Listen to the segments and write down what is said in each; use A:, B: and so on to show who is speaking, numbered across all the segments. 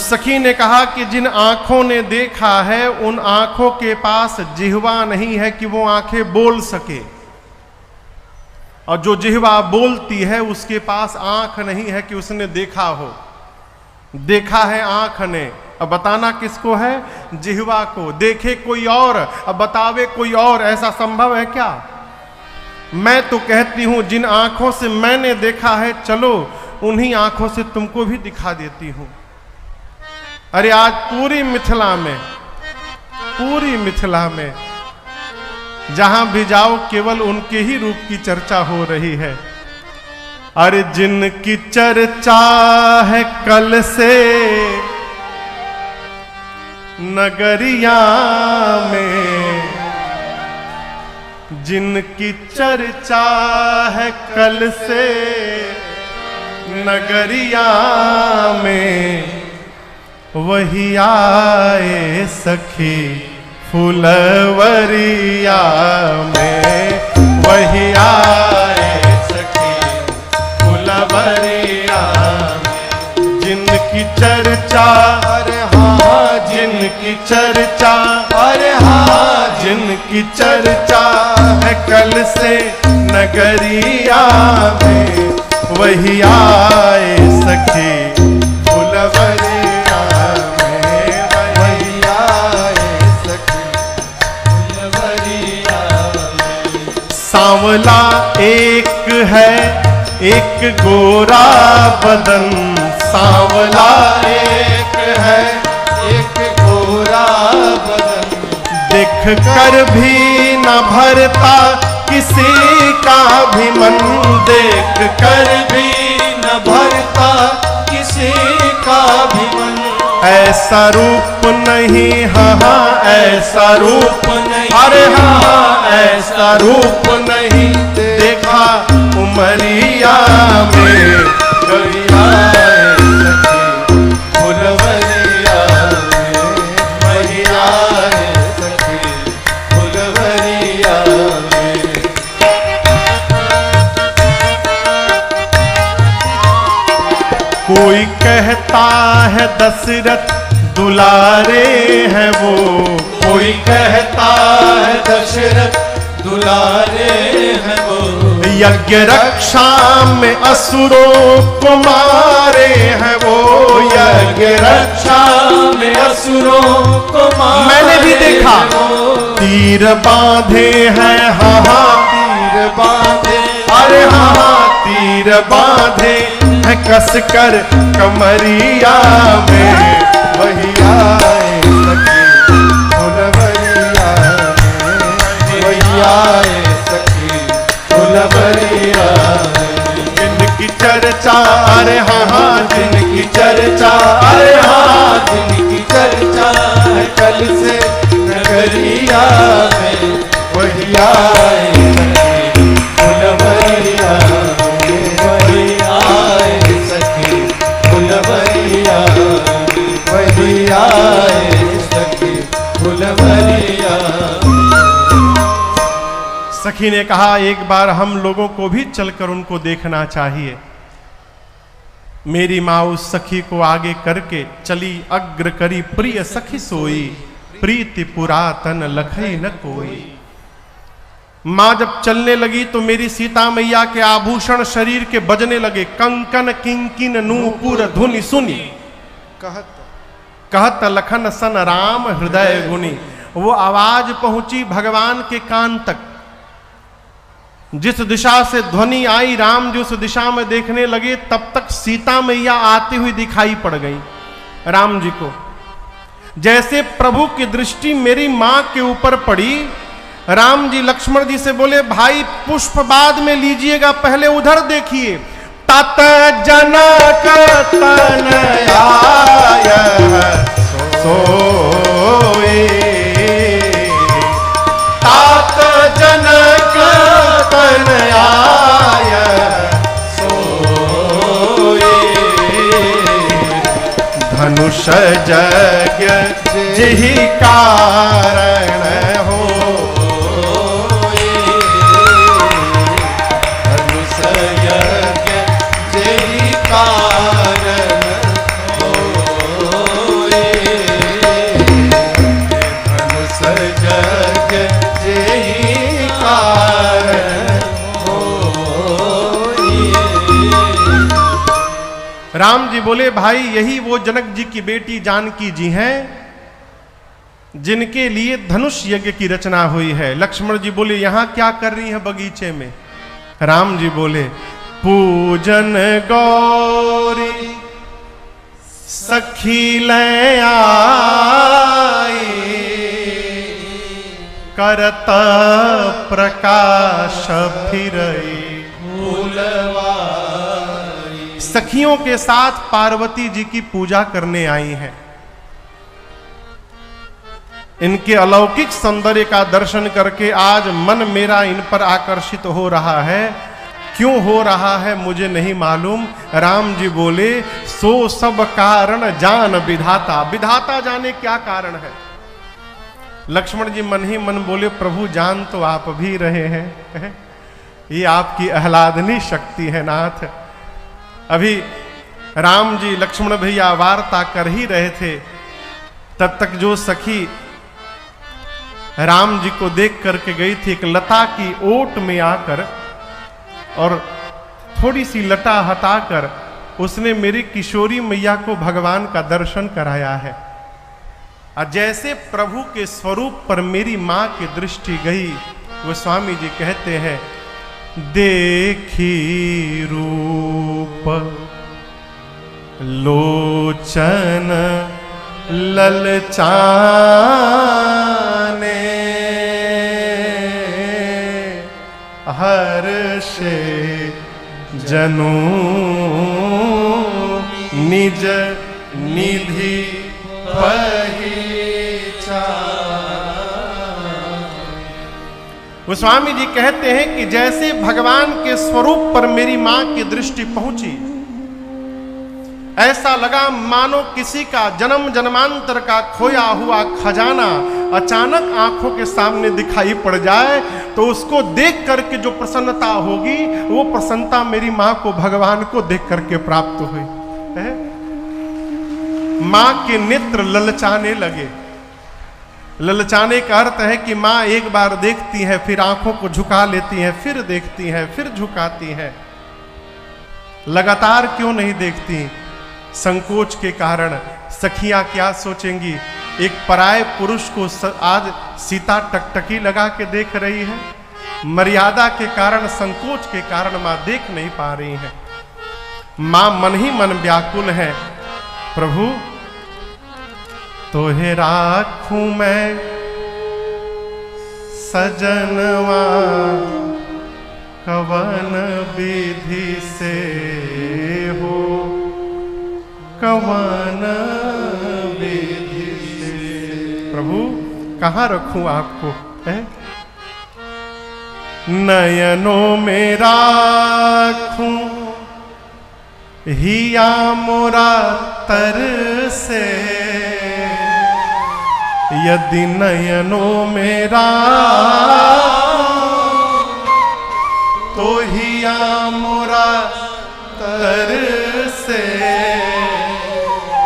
A: उस सखी ने कहा कि जिन आंखों ने देखा है उन आंखों के पास जिह्वा नहीं है कि वो आंखें बोल सके, और जो जिह्वा बोलती है उसके पास आंख नहीं है कि उसने देखा हो। देखा है आंख ने, अब बताना किसको है? जिह्वा को। देखे कोई और, अब बतावे कोई और, ऐसा संभव है क्या? मैं तो कहती हूं जिन आंखों से मैंने देखा है, चलो उन्हीं आंखों से तुमको भी दिखा देती हूं। अरे आज पूरी मिथिला में जहां भी जाओ केवल उनके ही रूप की चर्चा हो रही है। अरे जिनकी चर्चा है कल से नगरिया में, जिनकी चर्चा है कल से नगरिया में, वही आए सखी फुलवरिया में, वही आए सखी फुलवरिया में। जिनकी चर्चा, अरे हाँ, जिनकी चर्चा, अरे हाँ, जिनकी चर्चा है कल से नगरिया में, वही आए सखी फुलवरिया। सांवला एक है एक गोरा बदन, सांवला एक है एक गोरा बदन, देख कर भी न भरता किसी का भी मन, देख कर भी न भरता किसी का भी मन। ऐसा रूप नहीं, हाँ ऐसा रूप नहीं, अरे हाँ ऐसा रूप नहीं देखा उमरिया में, वही आए सखी फुलवरिया में, वही आए सखी फुलवरिया में। कोई कहता है दशरथ दुलारे हैं वो, कोई कहता है दशरथ दुलारे हैं वो, यज्ञ रक्षा में असुरों को मारे हैं वो, यज्ञ रक्षा में असुरों को मारे। मैंने भी देखा तीर बांधे हैं, हाँ हाँ तीर बांधे, अरे हाँ हाँ तीर बांधे है कस कर कमरिया में, वही आए सखी फुलवरिया में, वही आए सखी फुलवरिया में। जिनकी चर्चा, अरे हाँ हाँ जिनकी चर्चा, अरे हाँ जिनकी चर्चा है कल से नगरिया में, वही आए सखी फुलवरिया में, वही आए सखी फुलवरिया में, वही आए सखी फुलवरिया। सखी ने कहा एक बार हम लोगों को भी चलकर उनको देखना चाहिए। मेरी माँ उस सखी को आगे करके चली, अग्र करी प्रिय सखी सोई, प्रीति पुरातन लखई न कोई। माँ जब चलने लगी तो मेरी सीता मैया के आभूषण शरीर के बजने लगे, कंकन किंकिन नूपुर धुनि सुनी, कहत लखन सन राम हृदय गुनी। वो आवाज पहुंची भगवान के कान तक। जिस दिशा से ध्वनि आई राम जी उस दिशा में देखने लगे, तब तक सीता मैया आती हुई दिखाई पड़ गई राम जी को। जैसे प्रभु की दृष्टि मेरी मां के ऊपर पड़ी, राम जी लक्ष्मण जी से बोले भाई पुष्प बाद में लीजिएगा, पहले उधर देखिए। तत जनक तनया सोए, तात जनक तनया सोए, धनुष यज्ञ जिहि कारण हो, धनुष यज्ञ जिहि कारण हो। राम जी बोले भाई यही वो जनक जी की बेटी जानकी जी हैं जिनके लिए धनुष यज्ञ की रचना हुई है। लक्ष्मण जी बोले यहां क्या कर रही है बगीचे में? राम जी बोले पूजन गौरी सखी ले आई करत प्रकाश फिरई फूलवाई। सखियों के साथ पार्वती जी की पूजा करने आई हैं। इनके अलौकिक सौंदर्य का दर्शन करके आज मन मेरा इन पर आकर्षित हो रहा है। क्यों हो रहा है मुझे नहीं मालूम। राम जी बोले सो सब कारण जान विधाता। विधाता जाने क्या कारण है। लक्ष्मण जी मन ही मन बोले प्रभु जान तो आप भी रहे हैं, ये आपकी आह्लादनी शक्ति है नाथ। अभी राम जी लक्ष्मण भैया वार्ता कर ही रहे थे, तब तक जो सखी राम जी को देख करके गई थी, एक लता की ओट में आकर और थोड़ी सी लटा हटाकर उसने मेरी किशोरी मैया को भगवान का दर्शन कराया है। और जैसे प्रभु के स्वरूप पर मेरी मां की दृष्टि गई, वो स्वामी जी कहते हैं देखी रूप लोचन ललचाने हर्षे जनु निज निधि वो स्वामी जी कहते हैं कि जैसे भगवान के स्वरूप पर मेरी मां की दृष्टि पहुंची, ऐसा लगा मानो किसी का जन्म जन्मांतर का खोया हुआ खजाना अचानक आंखों के सामने दिखाई पड़ जाए, तो उसको देख करके जो प्रसन्नता होगी वो प्रसन्नता मेरी मां को भगवान को देख करके प्राप्त हुई है। मां के नेत्र ललचाने लगे। ललचाने का अर्थ है कि मां एक बार देखती है, फिर आंखों को झुका लेती है, फिर देखती है, फिर झुकाती है। लगातार क्यों नहीं देखती? संकोच के कारण। सखियां क्या सोचेंगी? एक पराये पुरुष को आज सीता टकटकी लगा के देख रही है। मर्यादा के कारण, संकोच के कारण मां देख नहीं पा रही है। मां मन ही मन व्याकुल है, प्रभु तोहे राखूं मैं सजनवा कवन विधि से हो, कवन विधि से। प्रभु कहाँ रखूं आपको है? नयनों में राखूं हिया मोरा तर से, यदि नयनों में तो हिया मोरा तर से,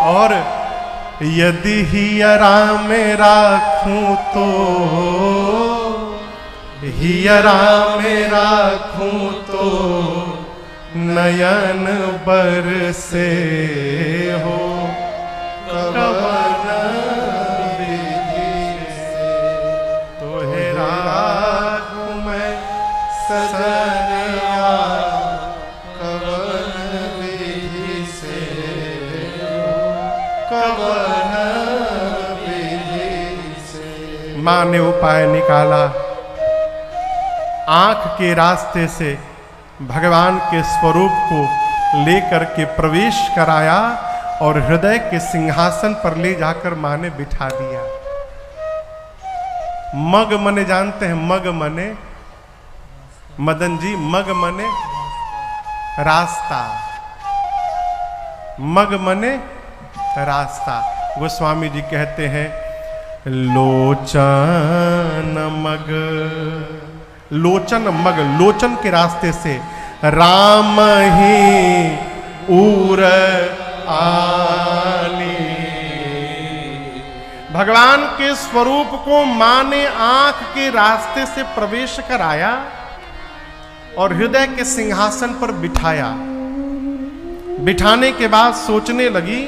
A: और यदि हियरा में राखूं तो हियरा में राखूं तो नयन बरसे हो, कवन विधि से तोहे राखूं मैं सजनवा, कवन विधि से कवन विधि से। मां ने उपाय निकाला, आंख के रास्ते से भगवान के स्वरूप को लेकर के प्रवेश कराया और हृदय के सिंहासन पर ले जाकर मां ने बिठा दिया। मग मने जानते हैं? मग मने मदन जी, मग मने रास्ता, मग मने रास्ता। गोस्वामी जी कहते हैं लोचन मग, लोचन मग, लोचन के रास्ते से राम ही उर आनी। भगवान के स्वरूप को मां ने आंख के रास्ते से प्रवेश कराया और हृदय के सिंहासन पर बिठाया। बिठाने के बाद सोचने लगी,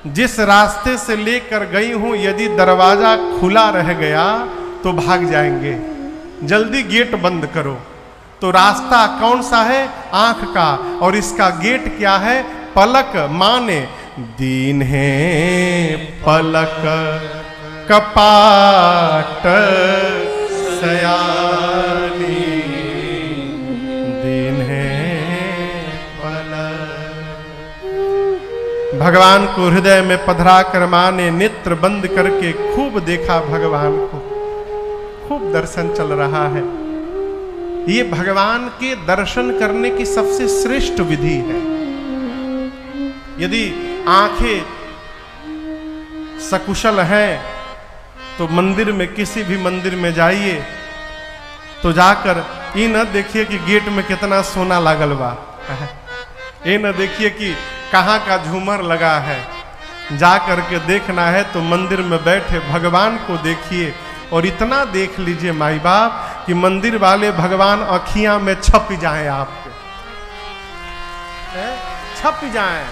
A: जिस रास्ते से लेकर गई हूं यदि दरवाजा खुला रह गया तो भाग जाएंगे, जल्दी गेट बंद करो। तो रास्ता कौन सा है? आंख का, और इसका गेट क्या है? पलक। माने दीन है पलक कपाट सयानी, दीन है पलक। भगवान को हृदय में पधरा कर मां ने नेत्र बंद करके खूब देखा, भगवान को खूब दर्शन चल रहा है। ये भगवान के दर्शन करने की सबसे श्रेष्ठ विधि है। यदि आंखें सकुशल हैं तो मंदिर में, किसी भी मंदिर में जाइए तो जाकर ये न देखिए कि गेट में कितना सोना लागल बा, ये न देखिए कि कहाँ का झूमर लगा है। जा करके देखना है तो मंदिर में बैठे भगवान को देखिए, और इतना देख लीजिए माई बाप कि मंदिर वाले भगवान अखियां में छप जाएं, आपके छप जाएं।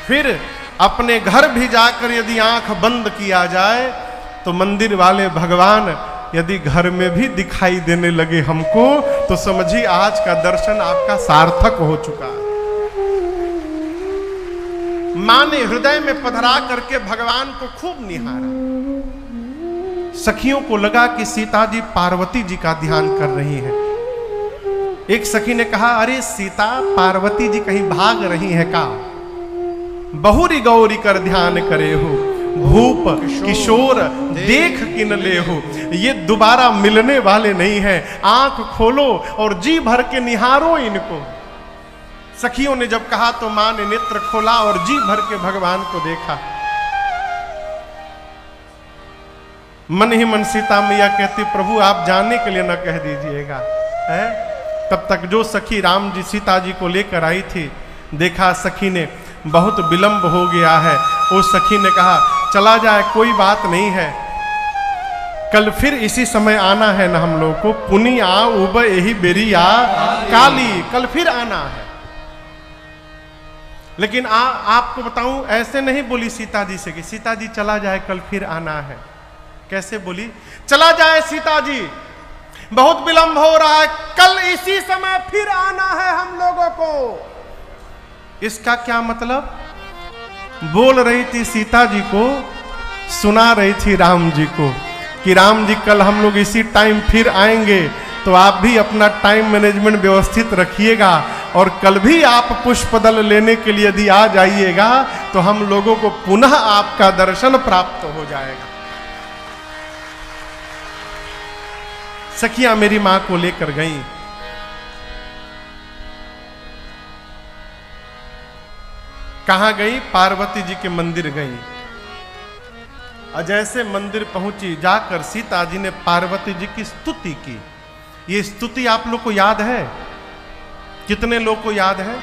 A: फिर अपने घर भी जाकर यदि आंख बंद किया जाए तो मंदिर वाले भगवान यदि घर में भी दिखाई देने लगे हमको, तो समझिए आज का दर्शन आपका सार्थक हो चुका है। मां ने हृदय में पधरा करके भगवान को खूब निहारा। सखियों को लगा कि सीता जी पार्वती जी का ध्यान कर रही हैं। एक सखी ने कहा, अरे सीता, पार्वती जी कहीं भाग रही हैं का? बहुरी गौरी कर ध्यान करे हो, भूप किशोर देख किन ले हो। ये दोबारा मिलने वाले नहीं हैं, आंख खोलो और जी भर के निहारो इनको। सखियों ने जब कहा तो मां ने नेत्र खोला और जी भर के भगवान को देखा। मन ही मन सीता मैया कहती, प्रभु आप जाने के लिए न कह दीजिएगा, है? तब तक जो सखी राम जी सीता जी को लेकर आई थी, देखा सखी ने बहुत विलंब हो गया है। उस सखी ने कहा, चला जाए, कोई बात नहीं है, कल फिर इसी समय आना है ना हम लोग को। पुनी आ उब यही बेरी आ काली, कल फिर आना है। लेकिन आपको बताऊं, ऐसे नहीं बोली सीता जी से कि सीता जी चला जाए, कल फिर आना है। कैसे बोली? चला जाए सीता जी, बहुत विलंब हो रहा है, कल इसी समय फिर आना है हम लोगों को। इसका क्या मतलब? बोल रही थी सीता जी को, सुना रही थी राम जी को कि राम जी कल हम लोग इसी टाइम फिर आएंगे, तो आप भी अपना टाइम मैनेजमेंट व्यवस्थित रखिएगा, और कल भी आप पुष्पदल लेने के लिए यदि आ जाइएगा तो हम लोगों को पुनः आपका दर्शन प्राप्त हो जाएगा। सखियां मेरी मां को लेकर गईं। कहां गई? पार्वती जी के मंदिर गई। और जैसे मंदिर पहुंची, जाकर सीता जी ने पार्वती जी की स्तुति की। ये स्तुति आप लोग को याद है? कितने लोग को याद है?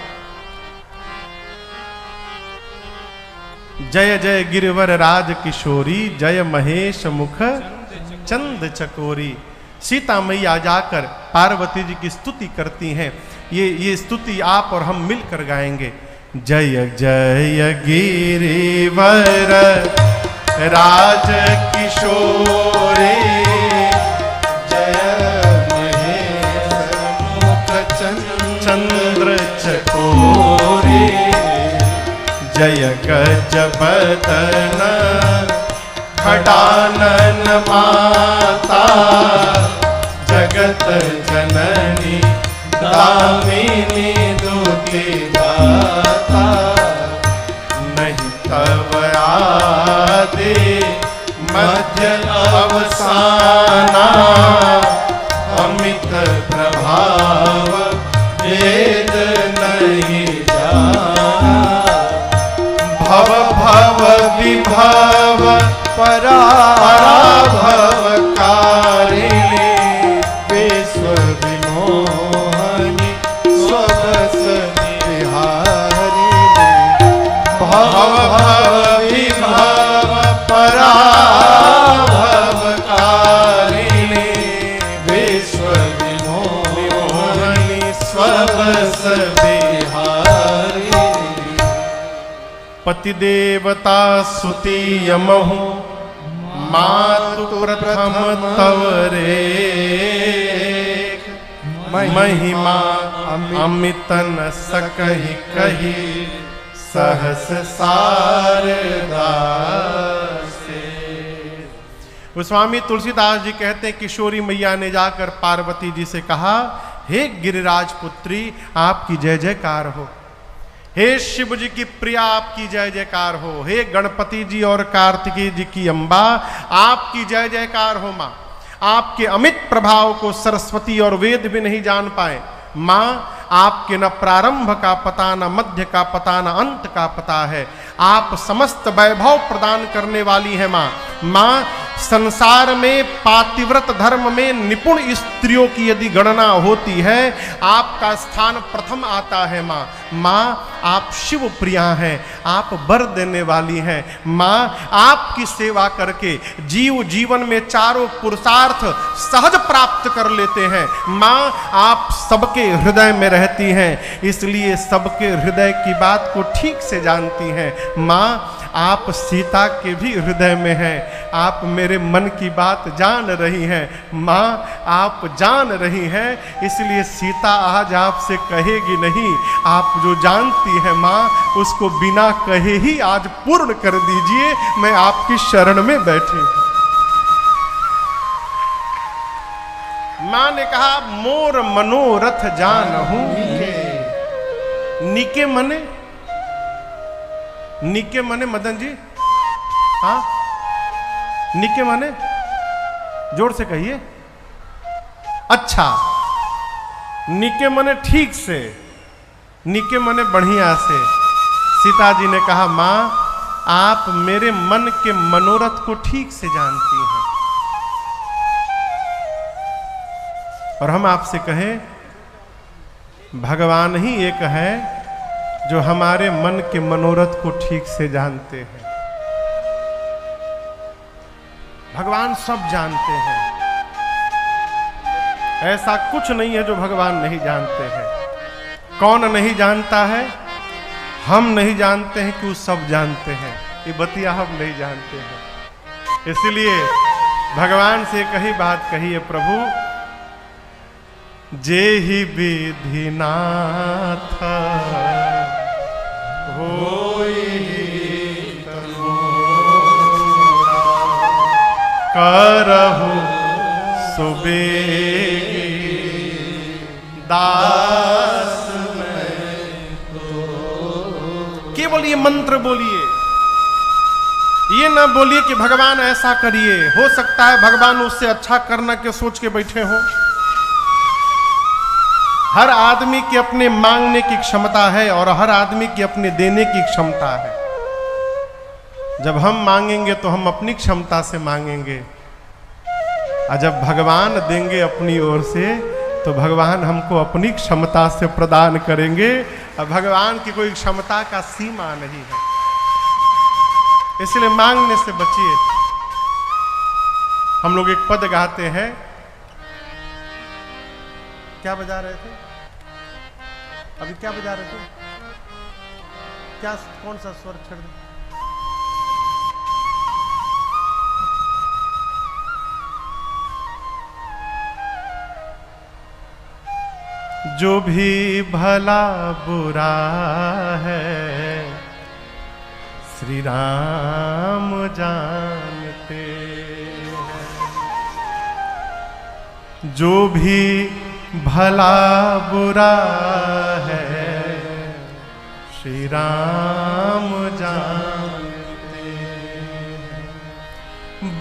A: जय जय गिरिवर राज किशोरी, जय महेश मुख चंद चकोरी। सीता मैया जाकर पार्वती जी की स्तुति करती हैं। ये स्तुति आप और हम मिलकर गाएंगे। जय जय गिरिवर राज किशोरे, जय महेश मुख चंद्र चकोरे, जय गजबदन खडानन माता, जगत जननी दामिनी दुति दाता। नहीं तब आदि मध्य अवसाना, अमित प्रभाव वेद नहीं जाना। भव भव विभव पराभव कारिणी, विश्व विमोहनी स्वबस विहारिणी। भव भव विभव पराभव कारिणी, विश्व विमोहनी स्वबस विहारिणी। गणपति देवता सुति यमहु मातु प्रथम तवरे महिमा अमित न सकहि कही सहस शारदा से। गोस्वामी तुलसीदास जी कहते हैं किशोरी मैया ने जाकर पार्वती जी से कहा, हे गिरिराज पुत्री आपकी जय जयकार हो, हे शिव जी की प्रिया आपकी जय जयकार हो, हे गणपति जी और कार्तिकेय जी की अम्बा आपकी जय जयकार हो। माँ आपके अमित प्रभाव को सरस्वती और वेद भी नहीं जान पाए। माँ आपके न प्रारंभ का पता, न मध्य का पता, न अंत का पता है। आप समस्त वैभव प्रदान करने वाली है माँ। माँ संसार में पातिव्रत धर्म में निपुण स्त्रियों की यदि गणना होती है आपका स्थान प्रथम आता है माँ। माँ आप शिव प्रिया हैं, आप वर देने वाली हैं। माँ आपकी सेवा करके जीव जीवन में चारों पुरुषार्थ सहज प्राप्त कर लेते हैं। माँ आप सबके हृदय में रहती हैं, इसलिए सबके हृदय की बात को ठीक से जानती हैं। माँ आप सीता के भी हृदय में हैं, आप मेरे मन की बात जान रही हैं। माँ आप जान रही हैं, इसलिए सीता आज आपसे कहेगी नहीं, आप जो जानती हैं माँ उसको बिना कहे ही आज पूर्ण कर दीजिए। मैं आपकी शरण में बैठी हूं। माँ ने कहा मोर मनोरथ जानहु निके मने, निके मने मदन जी, हाँ निके मने जोर से कहिए। अच्छा निके मने ठीक से, निके मने बढ़िया से। सीता जी ने कहा माँ आप मेरे मन के मनोरथ को ठीक से जानती हैं, और हम आपसे कहें भगवान ही एक है जो हमारे मन के मनोरथ को ठीक से जानते हैं। भगवान सब जानते हैं, ऐसा कुछ नहीं है जो भगवान नहीं जानते हैं। कौन नहीं जानता है? हम नहीं जानते हैं कि वो सब जानते हैं, ये बतिया हम नहीं जानते हैं। इसलिए भगवान से कही बात कही है, प्रभु जेहि विधि नाथ होई करहु सुबेगी दास मैं तो। केवल ये मंत्र बोलिए, ये ना बोलिए कि भगवान ऐसा करिए। हो सकता है भगवान उससे अच्छा करना के सोच के बैठे हो। हर आदमी की अपने मांगने की क्षमता है और हर आदमी की अपने देने की क्षमता है। जब हम मांगेंगे तो हम अपनी क्षमता से मांगेंगे, और जब भगवान देंगे अपनी ओर से तो भगवान हमको अपनी क्षमता से प्रदान करेंगे। और भगवान की कोई क्षमता का सीमा नहीं है, इसलिए मांगने से बचिए। हम लोग एक पद गाते हैं, क्या बजा रहे थे अभी? क्या बजा रहे थे? क्या कौन सा स्वर छड़ दे? जो भी भला बुरा है श्री राम जानते हैं। जो भी भला बुरा है श्री राम जानते हैं।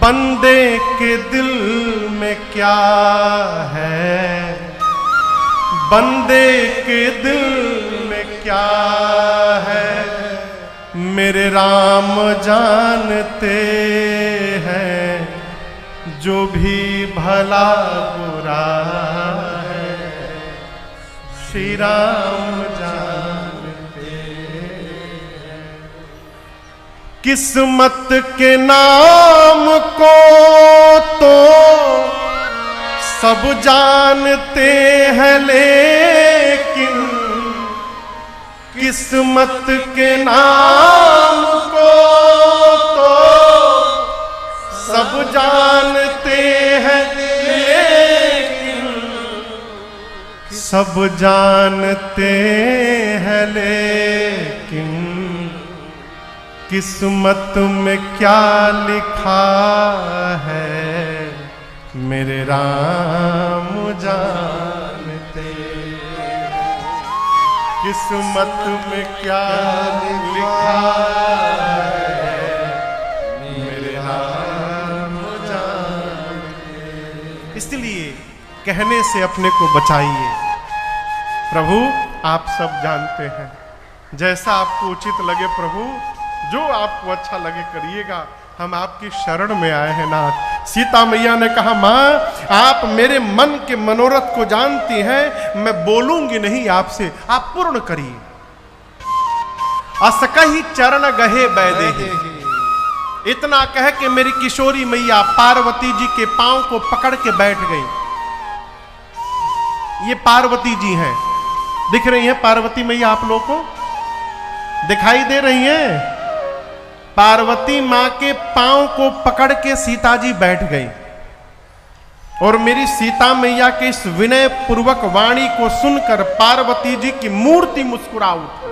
A: बंदे के दिल में क्या है, बंदे के दिल में क्या है, मेरे राम जानते हैं। जो भी भला बुरा है श्री राम जानते हैं। किस्मत के नाम को तो सब जानते हैं, लेकिन किस्मत के नाम तो सब जानते हैं, लेकिन सब जानते हैं, लेकिन किस्मत में क्या लिखा है मेरे राम जानते। किस्मत में क्या लिखा है मेरे राम जानते। इसलिए कहने से अपने को बचाइए। प्रभु आप सब जानते हैं, जैसा आपको उचित लगे प्रभु, जो आपको अच्छा लगे करिएगा। हम आपकी शरण में आए हैं नाथ। सीता मैया ने कहा, माँ आप मेरे मन के मनोरथ को जानती हैं, मैं बोलूंगी नहीं आपसे, आप पूर्ण करिए। असकही चरण गहे बैदेहि, इतना कह के मेरी किशोरी मैया पार्वती जी के पांव को पकड़ के बैठ गई। ये पार्वती जी हैं, दिख रही हैं पार्वती मैया आप लोगों को? दिखाई दे रही हैं? पार्वती मां के पांव को पकड़ के सीता जी बैठ गई और मेरी सीता मैया के इस विनय पूर्वक वाणी को सुनकर पार्वती जी की मूर्ति मुस्कुरा उठी।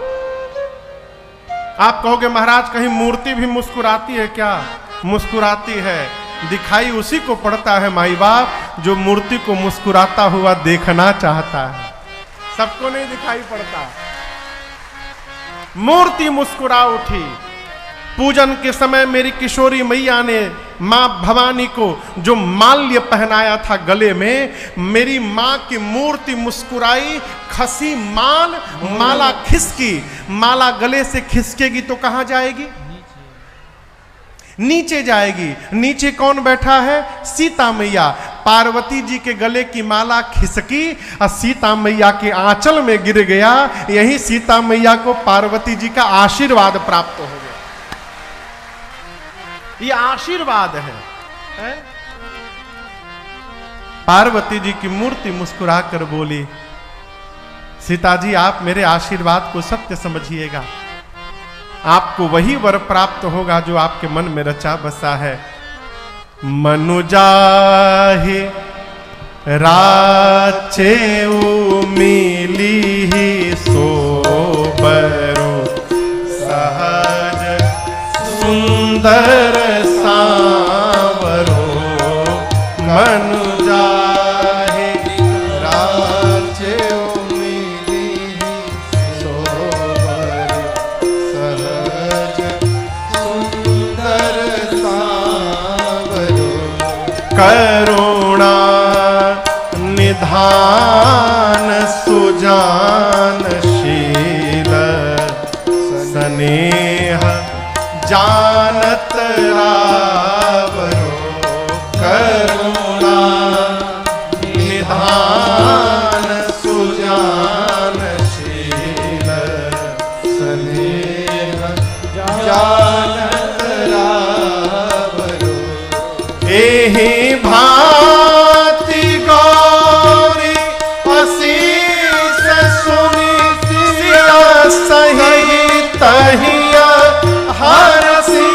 A: आप कहोगे महाराज कहीं मूर्ति भी मुस्कुराती है क्या? मुस्कुराती है, दिखाई उसी को पड़ता है माई बाप जो मूर्ति को मुस्कुराता हुआ देखना चाहता है। सबको नहीं दिखाई पड़ता। मूर्ति मुस्कुरा उठी। पूजन के समय मेरी किशोरी मैया ने मां भवानी को जो माल्य पहनाया था गले में, मेरी मां की मूर्ति मुस्कुराई, खसी माला खिसकी। माला गले से खिसकेगी तो कहां जाएगी? नीचे जाएगी। नीचे कौन बैठा है? सीता मैया। पार्वती जी के गले की माला खिसकी और सीता मैया के आंचल में गिर गया। यही सीता मैया को पार्वती जी का आशीर्वाद प्राप्त हो गया। ये आशीर्वाद है? पार्वती जी की मूर्ति मुस्कुरा कर बोली, सीता जी आप मेरे आशीर्वाद को सत्य समझिएगा, आपको वही वर प्राप्त होगा जो आपके मन में रचा बसा है। मनुजाहि राचेउ मिली ही सोबरो, सहज सुंदर सांवरो। मनुजाहि राचेउ मिली ही सोबरो, सहज सुंदर सांवरो। करुणा निधान सुजानशील, स्नेह जानत रावरो। करुणा निधान सुजानशील, स्नेह जानत रावरो। एहि भांति गौरी असीस सुनी, सिया सही तहिया हरसी।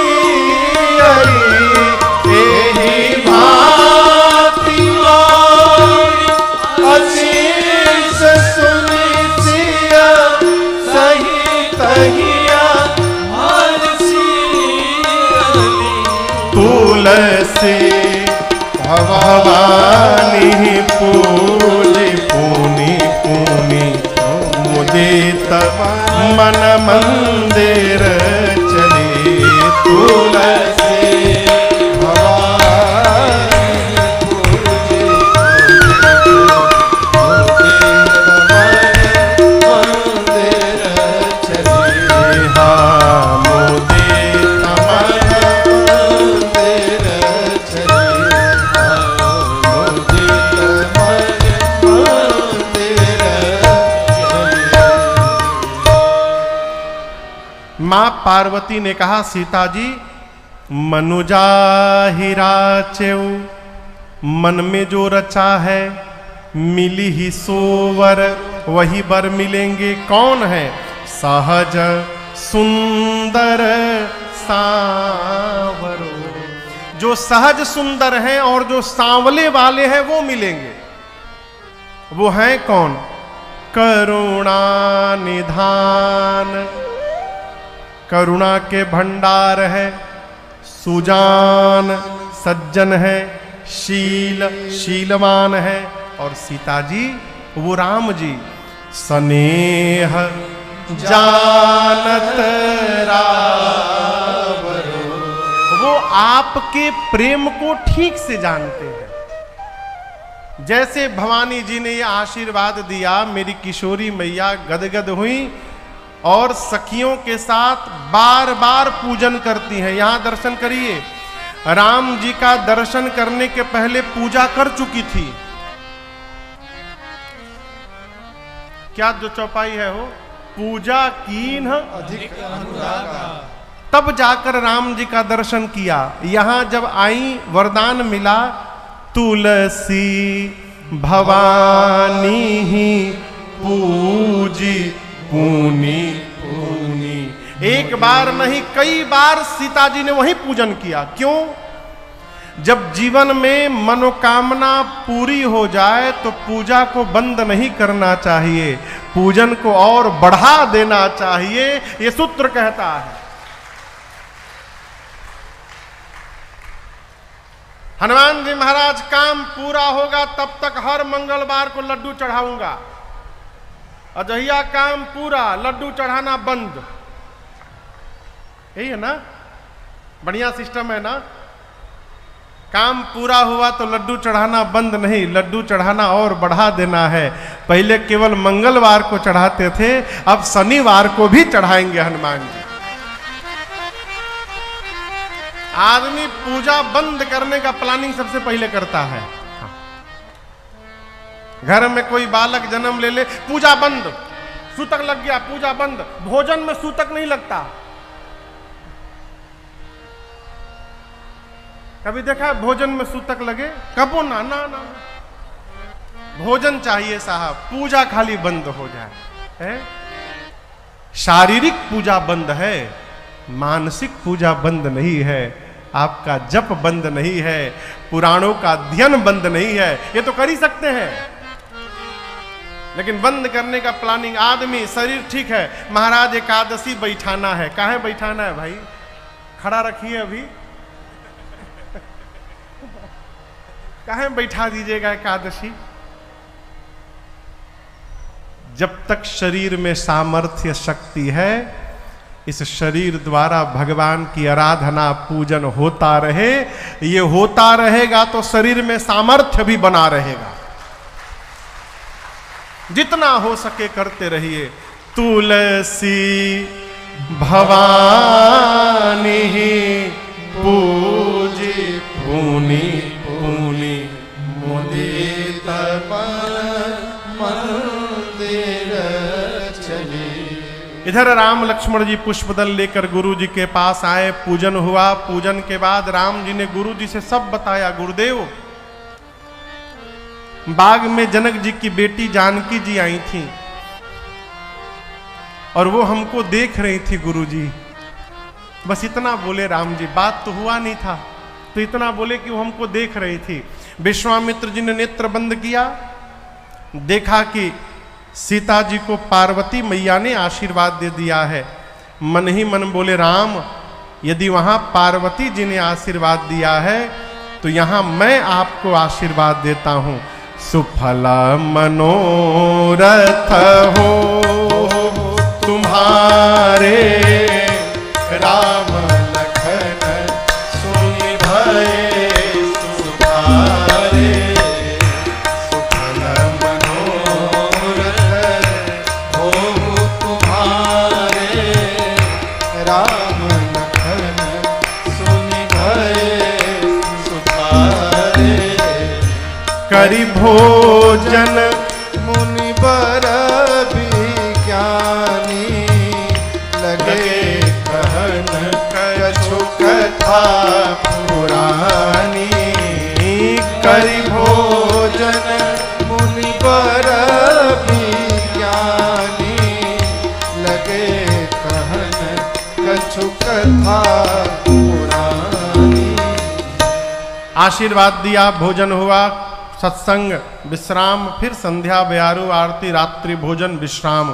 A: एहि भांति गौरी असीस सुनी, सिया सही तहिया हरसी। तुलसी भवानी पूजी पूनी पूनी, मुदित मन मंदिर चली। तुलसी भवानी पूजी मुदित मन मंदिर चली। हाँ मुदित मन मंदिर चली। मां पार्वती ने कहा, सीता जी मनुजाहि राचेउ, मन में जो रचा है मिली ही सोवर, वही वर मिलेंगे। कौन है? सहज सुंदर सांवरो। जो सहज सुंदर हैं और जो सांवले वाले हैं वो मिलेंगे। वो हैं कौन? करुणा निधान, करुणा के भंडार है, सुजान सज्जन है, शीलवान है। और सीता जी वो राम जी स्नेह जानत रावरो, वो आपके प्रेम को ठीक से जानते हैं। जैसे भवानी जी ने ये आशीर्वाद दिया, मेरी किशोरी मैया गदगद हुई और सखियों के साथ बार बार पूजन करती हैं। यहां दर्शन करिए, राम जी का दर्शन करने के पहले पूजा कर चुकी थी। क्या जो चौपाई है वो पूजा कीन अधिक अनुरागा, तब जाकर राम जी का दर्शन किया। यहां जब आई वरदान मिला, तुलसी भवानी ही पूजी पूनी पूनी। एक बार नहीं कई बार सीता जी ने वही पूजन किया। क्यों? जब जीवन में मनोकामना पूरी हो जाए तो पूजा को बंद नहीं करना चाहिए, पूजन को और बढ़ा देना चाहिए, ये सूत्र कहता है। हनुमान जी महाराज, काम पूरा होगा तब तक हर मंगलवार को लड्डू चढ़ाऊंगा, अजहिया काम पूरा लड्डू चढ़ाना बंद। यही है ना? बढ़िया सिस्टम है ना? काम पूरा हुआ तो लड्डू चढ़ाना बंद नहीं, लड्डू चढ़ाना और बढ़ा देना है। पहले केवल मंगलवार को चढ़ाते थे, अब शनिवार को भी चढ़ाएंगे हनुमान जी। आदमी पूजा बंद करने का प्लानिंग सबसे पहले करता है। घर में कोई बालक जन्म ले ले, पूजा बंद, सूतक लग गया, पूजा बंद। भोजन में सूतक नहीं लगता। कभी देखा है भोजन में सूतक लगे? कबो ना ना ना, भोजन चाहिए साहब, पूजा खाली बंद हो जाए है? शारीरिक पूजा बंद है, मानसिक पूजा बंद नहीं है, आपका जप बंद नहीं है, पुराणों का अध्ययन बंद नहीं है। ये तो कर ही सकते हैं, लेकिन बंद करने का प्लानिंग। आदमी शरीर ठीक है, महाराज एकादशी बैठाना है, काहे बैठाना है भाई? खड़ा रखिए अभी, काहे बैठा दीजिएगा एकादशी? जब तक शरीर में सामर्थ्य शक्ति है, इस शरीर द्वारा भगवान की आराधना पूजन होता रहे। ये होता रहेगा तो शरीर में सामर्थ्य भी बना रहेगा। जितना हो सके करते रहिए। तुलसी भवानी पूजी पूनी पूनी, मुदित मंदिर चली। इधर राम लक्ष्मण जी पुष्पदल लेकर गुरु जी के पास आए, पूजन हुआ। पूजन के बाद राम जी ने गुरु जी से सब बताया। गुरुदेव, बाग में जनक जी की बेटी जानकी जी आई थी और वो हमको देख रही थी गुरुजी। बस इतना बोले राम जी, बात तो हुआ नहीं था, तो इतना बोले कि वो हमको देख रही थी। विश्वामित्र जी ने नेत्र बंद किया, देखा कि सीता जी को पार्वती मैया ने आशीर्वाद दे दिया है। मन ही मन बोले, राम, यदि वहां पार्वती जी ने आशीर्वाद दिया है तो यहां मैं आपको आशीर्वाद देता हूं। सुफल मनोरथ हो तुम्हारे, राम लखन सुनि भये सुधारे। सुफल मनोरथ हो तुम्हारे, राम लखन सुनि भये सुधारे। करि भोजन मुनि बर विज्ञानी, लगे कहन कछु कथा पुरानी। करि भोजन मुनि बर विज्ञानी, लगे कहन
B: कछु कथा पुरानी।
A: आशीर्वाद दिया, भोजन हुआ, सत्संग, विश्राम, फिर संध्या, ब्यारू, आरती, रात्रि भोजन, विश्राम।